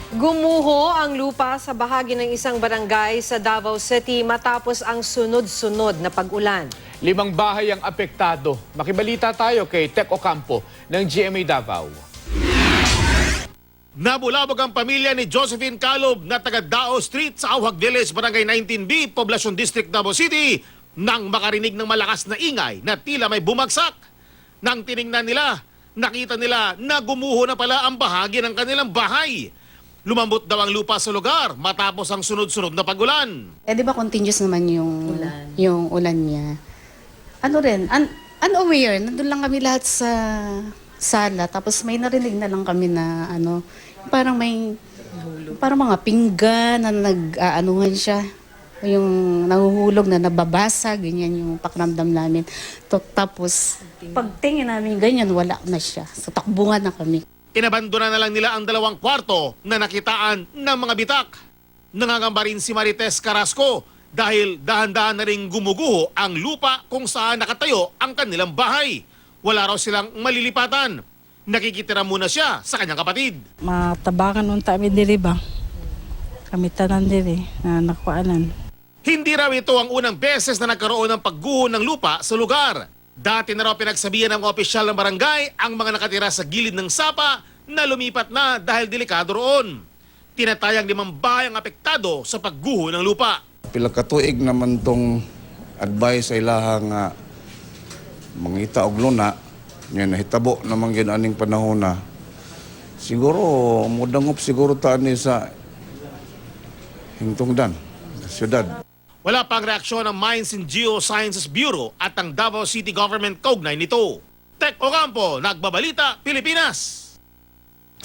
Gumuho ang lupa sa bahagi ng isang barangay sa Davao City matapos ang sunod-sunod na pag-ulan. 5 bahay ang apektado. Makibalita tayo kay Tec Ocampo ng GMA Davao. Nabulabog ang pamilya ni Josephine Calob na taga Dao Street sa Auhag Village, Barangay 19B, Poblacion District, Davao City nang makarinig ng malakas na ingay na tila may bumagsak. Nang tiningnan nila, nakita nila na gumuho na pala ang bahagi ng kanilang bahay. Lumambot daw ang lupa sa lugar matapos ang sunod-sunod na pag-ulan. Di ba continuous naman yung ulan niya. Ano rin, unaware, nandun lang kami lahat sa sala, tapos may narinig na lang kami na parang mga pinggan na nag-aanuhan siya. Yung nahuhulog na nababasa, ganyan yung pakiramdam namin. Tapos, pagtingin namin ganyan, wala na siya. So, takbungan na kami. Inabandona na lang nila ang 2 kwarto na nakitaan ng mga bitak. Nangangamba rin si Marites Carrasco dahil dahan-dahan na rin gumuguho ang lupa kung saan nakatayo ang kanilang bahay. Wala raw silang malilipatan. Nakikitira muna siya sa kanyang kapatid. Matabangan unta mi diri ba? Kami tanan diri na nakuanan. Hindi raw ito ang unang beses na nagkaroon ng pagguho ng lupa sa lugar. Dati na raw pinagsabihan ng mga opisyal ng barangay ang mga nakatira sa gilid ng sapa na lumipat na dahil delikado roon. Tinatayang 5 bahay ang apektado sa pagguho ng lupa. Pila ka tuig naman tong advice sa ilahang mangita og luna, nga nahitabo naman gyud aning panahon na. Siguro mudangop siguro ta ni sa hingtungdan sa syudad. Wala pang reaksyon ng Mines and Geosciences Bureau at ang Davao City Government kaugnay nito. Tec Ocampo, Nagbabalita, Pilipinas.